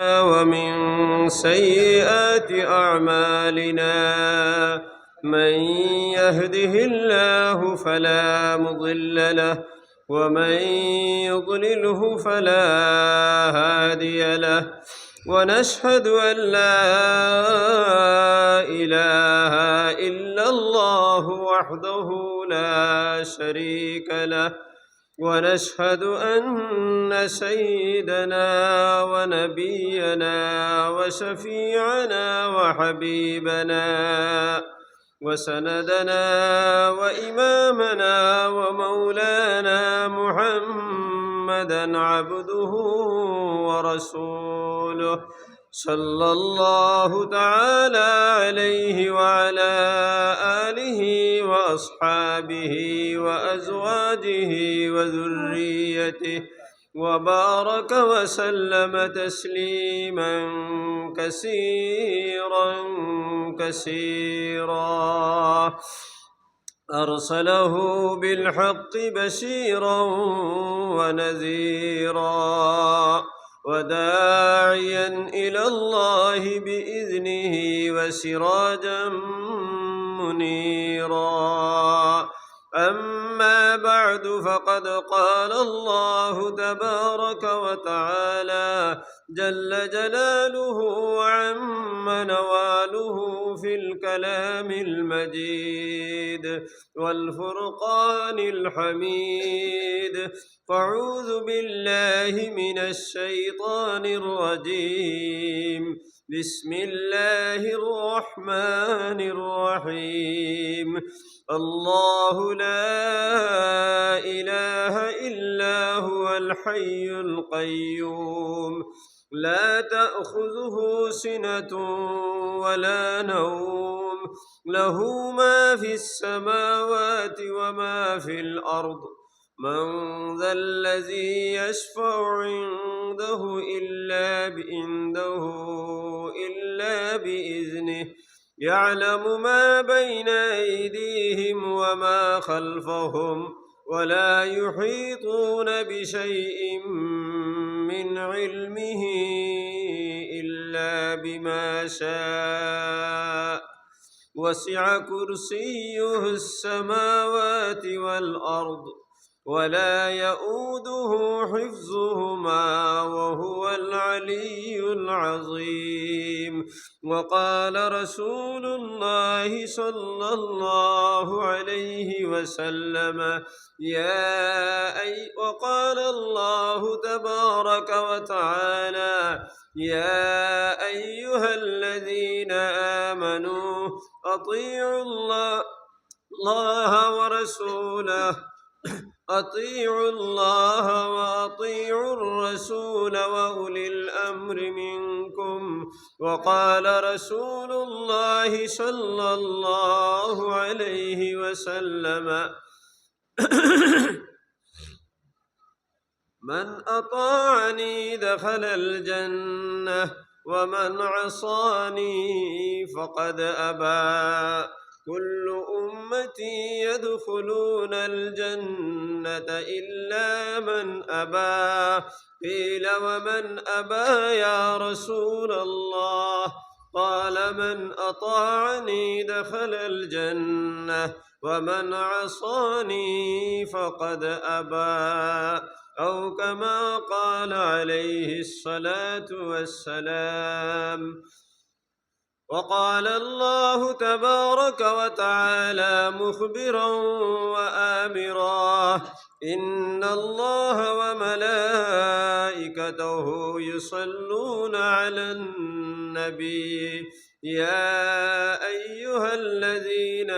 ومن سيئات أعمالنا من يهده الله فلا مضل له ومن يضلله فلا هادي له ونشهد أن لا إله إلا الله وحده لا شريك له ونشهد أن سيدنا ونبينا وشفيعنا وحبيبنا وسندنا وإمامنا ومولانا محمدا عبده ورسوله صلى الله تعالى عليه وعلى آله وأصحابه وأزواجه وذريته وبارك وسلم تسليما كثيرا كثيرا أرسله بالحق بشيرا ونذيرا وداعيا إلى الله بإذنه وسراجا منيرا أما بعد فقد قال الله تبارك وتعالى جل جلاله وعم نواله في الكلام المجيد والفرقان الحميد فاعوذ بالله من الشيطان الرجيم بسم الله الرحمن الرحيم الله لا إله إلا هو الحي القيوم لا تأخذه سنة ولا نوم له ما في السماوات وما في الأرض من ذا الذي يشفع عنده إلا بإذنه يعلم ما بين أيديهم وما خلفهم ولا يحيطون بشيء من علمه إلا بما شاء وسع كرسيه السماوات والأرض ولا يؤوده حفظهما وهو العلي العظيم وقال رسول الله صلى الله عليه وسلم وقال الله تبارك وتعالى يا أيها الذين آمنوا أطيعوا الله ورسوله أطيعوا الله وأطيعوا الرسول وأولي الأمر منكم وقال رسول الله صلى الله عليه وسلم من أطاعني دخل الجنة ومن عصاني فقد أبى كل أمتي يدخلون الجنة إلا من أبى قيل ومن أبى يا رسول الله قال من أطاعني دخل الجنة ومن عصاني فقد أبى أو كما قال عليه الصلاة والسلام وقال الله تبارك وتعالى مخبرا وآمرا إن الله وملائكته يصلون على النبي يا أيها الذين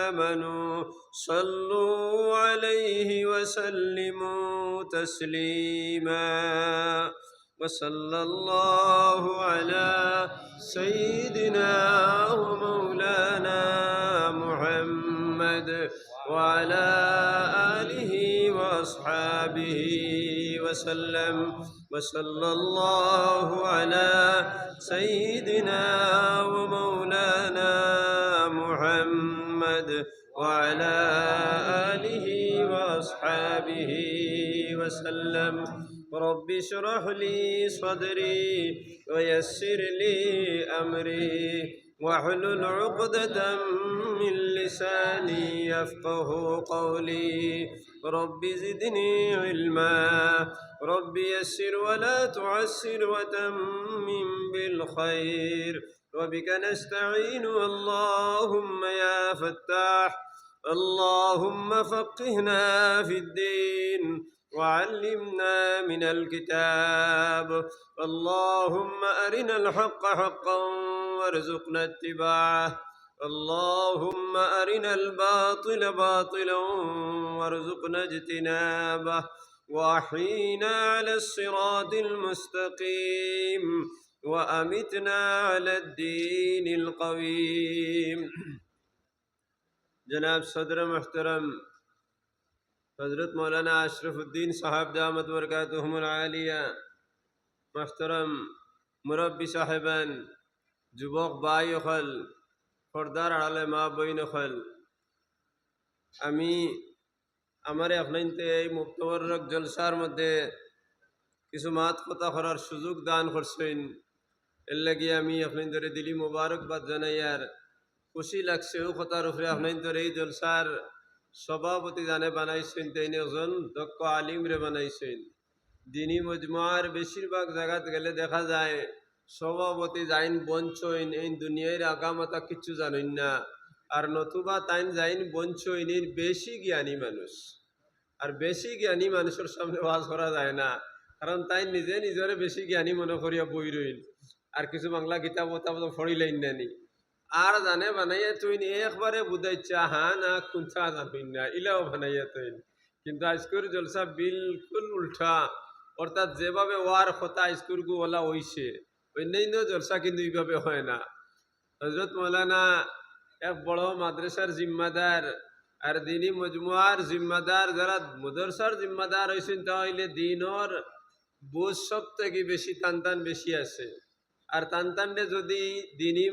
آمنوا صلوا عليه وسلموا تسليما وصلى الله على سيدنا ومولانا محمد وعلى آله وأصحابه وسلم وصلى الله على سيدنا ومولانا محمد وعلى آله وأصحابه وسلم رب اشرح لي صدري ويسر لي أمري واحلل عقدة من لساني يفقه قولي رب زدني علما رب يسر ولا تعسر وتمم بالخير وبك نستعين اللهم يا فتاح اللهم فقهنا في الدين وعلمنا من الكتاب اللهم أرنا الحق حقا وارزقنا اتباعه اللهم أرنا الباطل باطلا وارزقنا اجتنابه وأحينا على الصراط المستقيم وأمتنا على الدين القويم جناب صدر محترم حضرت مولانا اشرف الدین صاحب دامت برکاتہم العالیہ محترم মুরব্বী সাহেবান যুবক ভাই হল পর্দার আড়ালে মা বইন হল আমি আমার আপনাইতে এই মুক্তবরক জলসার মধ্যে কিছু মাত কথা করার সুযোগ দান করছেন এর লাগি আমি আপনাদের দিলি মোবারকবাদ জানাই আর খুশি লাগছে ও কথার উপরে আপনাদের এই জলসার সভাপতি জানে বানাইছেন তিনি একজন দক্ষ আলিম রে বানাইছেন দিনী মজমুয়ার বেশিরভাগ জায়গাত গেলে দেখা যায় সভাপতি যাইন বঞ্চইন এই দুনিয়ার আগামাতা কিছু জানেন না আর নতুবা তাইন যাইন বঞ্চইনের বেশি জ্ঞানী মানুষ আর বেশি জ্ঞানী মানুষের সামনে ওয়াজ করা যায় না কারণ তাই নিজে নিজরে বেশি জ্ঞানী মনে করিয়া বই রইল আর কিছু বাংলা কিতাব পড়িলেন নানি আর জানে বানাইয়া তুই একবারে বুঝাইছা হা না কুঞ্চা জানিন না ইলাও বানাইয়া তুই কিন্তু আজকের জলসা বিলকুল উল্টা অর্থাৎ যেভাবে ওয়ার কথা আজকের গু ওলা হইছে অন্যান্য জলসা কিন্তু এইভাবে হয় না হজরত মৌলানা এক বড় মাদ্রাসার জিম্মাদার আর দিনী মজমুয়ার জিম্মাদার যারা মদরসার জিম্মাদার হয়েছেন তাহলে দিনর বুঝ সব থেকে বেশি টান বেশি আছে আর টানটানডে যদি দিনী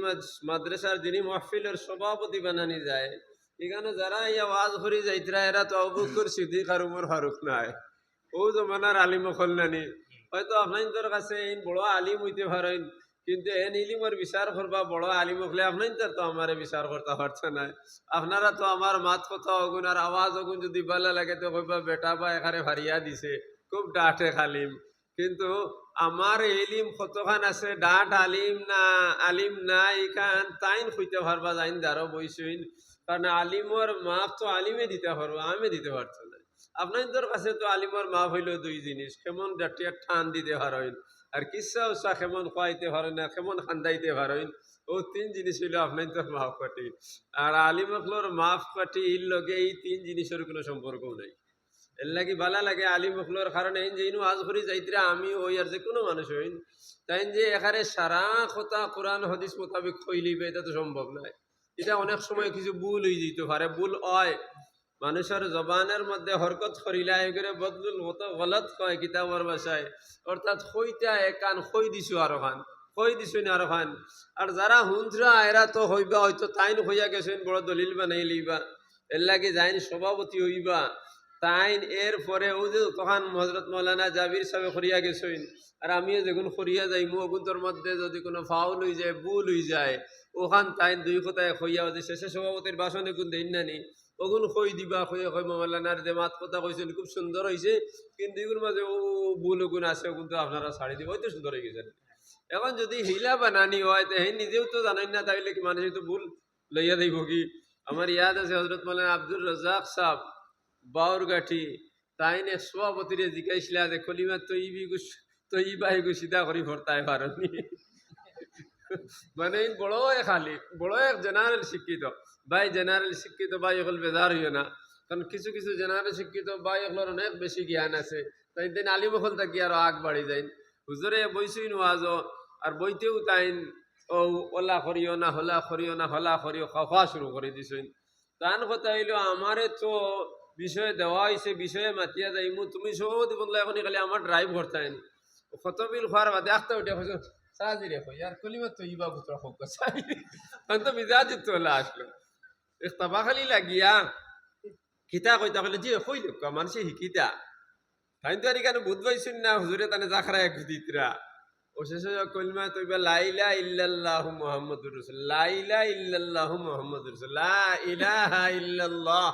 মাদ্রাসার দিনী মাহফিলের সভাপতি বানানি যায় এখানে যারা এই আওয়াজ করি যাইতরা এরা তো আবু বকর সিদ্দিক আর উমর ফারুক নাই ও জমানার আলিম হল নানি হয়তো আপনাদের কাছে এই বড় আলিম হইতে পারেন কিন্তু এন ইলিমর বিচার করবা বড় আলিম হলে আপনাদের তো আমার বিচার করতে পারছে না আপনারা তো আমার মাত কথা অগুন আর আওয়াজ অগুন যদি ভালো লাগে তো কইবা বেটা বা এখানে ভারিয়া দিছে খুব ডাঁটে খালিম কিন্তু আমার এলিম কতখান আছে ডাঁট আলিম না এখান তাইন হইতে পারবা যাইন যারো বইসইন কারণ আলিমর মাপ তো আলিমে দিতে পারবো আমি দিতে পারছো না আপনাদের কাছে তো আলিমর মাপ হইল দুই জিনিস কেমন ডাটিয়া টান দিতে পারেন আর কিসা উৎসাহ কেমন খাওয়াইতে পারেন না কেমন খান্দাইতে পারেন ও তিন জিনিস হইল আপনাদের মাপ কাটি আর আলিমকলোর মাপ কাটি এর লগে এই তিন জিনিসের কোনো সম্পর্কও নাই এর লাগি ভালো লাগে আলিম হকলোর কারণে যে আজ করি যাইতরা আমি ওই আর যে কোনো মানুষ হইন তাই যে এখানে সারা কথা কোরআন হাদিস মোতাবেক কইলিবে এটা তো সম্ভব নয় এটা অনেক সময় কিছু ভুল হয়ে যেতে পারে ভুল হয় মানুষের জবানের মধ্যে হরকত করিলা এগুলো বদলুল মতো গলত কয় কিতাবর ভাষায় অর্থাৎ কইতা একান কই দিছো আরো খান কই দিছো না আরো খান আর যারা হুন্দ্রা এরা তো হইবা হয়তো তাইন হইয়া গেছেন বড় দলিল বানাই লইবা এর লাগে যাইন সভাপতি হইবা তাইন এর পরে ও যে তখন হজরত মৌলানা জাবির সাহেব করিয়া গেছেন আর আমিও যখন করিয়া যাই মুগুন্তর মধ্যে যদি কোনো ফাউল হয়ে যায় ভুল হয়ে যায় ওখান তাইন দুই কথায় কইয়া যে শেষে সভাপতির বাসনে কোন দিন নানি ওগুন কই দিবা কইয়া কই মৌলানার যে মাত কথা কইছেন খুব সুন্দর হয়েছে কিন্তু এগুলোর মাঝে ও ভুল ওগুন আছে ওগুন তো আপনারা ছাড়ি দিব হয়তো সুন্দর হয়ে গেছেন এখন যদি হিলা বানানি হয় তো হে নিজেও তো জানেন না তাইলে কি মানুষ তো ভুল লইয়া দিব কি আমার ইয়াদ আছে হজরত মৌলানা আব্দুর রাজ্জাক সাহেব বাউরগাঠি তাইনে সভাপতিরে জিজ্ঞাসা যে কলিমা তো ই বাই গু সিধা করি ভর্তায় পারি মানে বড় খালি বড় এক জেনারেল শিক্ষিত ভাই জেনারেল শিক্ষিত ভাই এখন বেজার হইও না কারণ কিছু কিছু জেনারেল শিক্ষিত ভাই এগুলোর অনেক বেশি জ্ঞান আছে তাই দিন আলিম হল থাকি আরো আগ বাড়ি যাই হুজুরে বইসই নোয়াজো আর বইতেও তাইন ও ওলা করিও না হলা করিও না হলা করিও খাওয়া শুরু করে দিছইন তান কথা হইল আমারে তো বিষয়ে দেওয়া হয়েছে বিষয়ে মাতিয়া যাইমু তুমি সভাপতি বললো এখন খালি আমার ড্রাইভ করতেন কত বিল খোয়ার বাদে আখতে উঠে খুঁজো সাহায্য রেখো ইয়ার কলিমা তো ইবা পুত্র হোক তো মিজাজ তোলা আসলো ইস্তাফা খালি লাগিয়া খিতা কইতা কইলে জি কই লোক মানুষে শিকিতা তাই তো আর কেন বুধ পাইছেন না হুজুরে তানে জাখরা এক দিতরা ও শেষে কলিমা তৈবা লা ইলাহা ইল্লাল্লাহু মুহাম্মাদুর রাসূল, লা ইলাহা ইল্লাল্লাহু মুহাম্মাদুর রাসূল, লা ইলাহা ইল্লাল্লাহ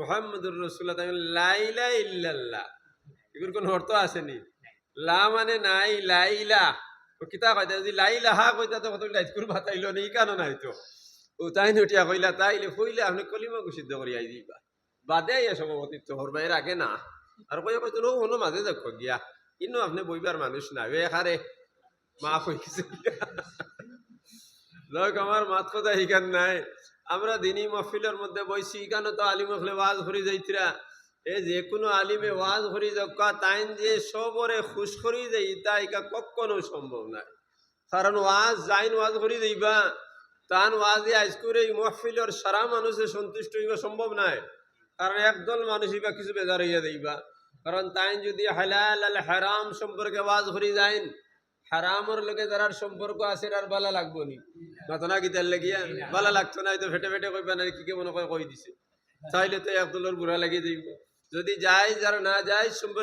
মুহাম্মাদুর রাসূলুল্লাহ, তাই লা ইলাহা ইল্লাল্লাহ এগুলোর কোনো অর্থ আসেনি। লা মানে নাই, লা ইলাহ ও কিতা কইতা, যদি লা ইলাহা কইতা তো কত লাইকুর বাতাইলো নি কেন নাই তো ও তাই নটিয়া কইলা, তাইলে কইলে আপনি কলিমা ঘোষিত করি আই দিবা বাদে আইয়া সভাপতিত্ব করবা, এর আগে না। আর কইয়া কইতো নো কোনো মাঝে দেখো গিয়া কিন্তু আপনি বইবার মানুষ না এখারে মাফ হয়ে গেছে লোক আমার মাত কথা হিকান নাই। আমরা দিনী মহফিলের মধ্যে বইছি, এখানে তো আলিম হলে ওয়াজ করি যাইতরা, এ যে কোনো আলিমে ওয়াজ করি যাকা তাইন যে সবরে খুশ করি যাই তা ইকা কখনো সম্ভব নাই। কারণ ওয়াজ যাইন ওয়াজ করি যাইবা তান ওয়াজে আজ করে এই মহফিলের সারা মানুষের সন্তুষ্ট হইবা সম্ভব নাই। কারণ একদল মানুষ ইবা কিছু বেজার হইয়া যাইবা, কারণ তাইন যদি হালাল আল হারাম সম্পর্কে ওয়াজ করি যাইন, হারামর লোকে যারার সম্পর্ক আছে আর বালা লাগবো নি, ঘটনা গীতার লাগিয়া বালা লাগতো না, হয়তো ফেটে ফেটে কইবা না কি কে মনে কই দিছে, চাইলে তো একদলের বুড়া লাগিয়ে যাইব। যদি যায় যারা না যায় সম্পর্কে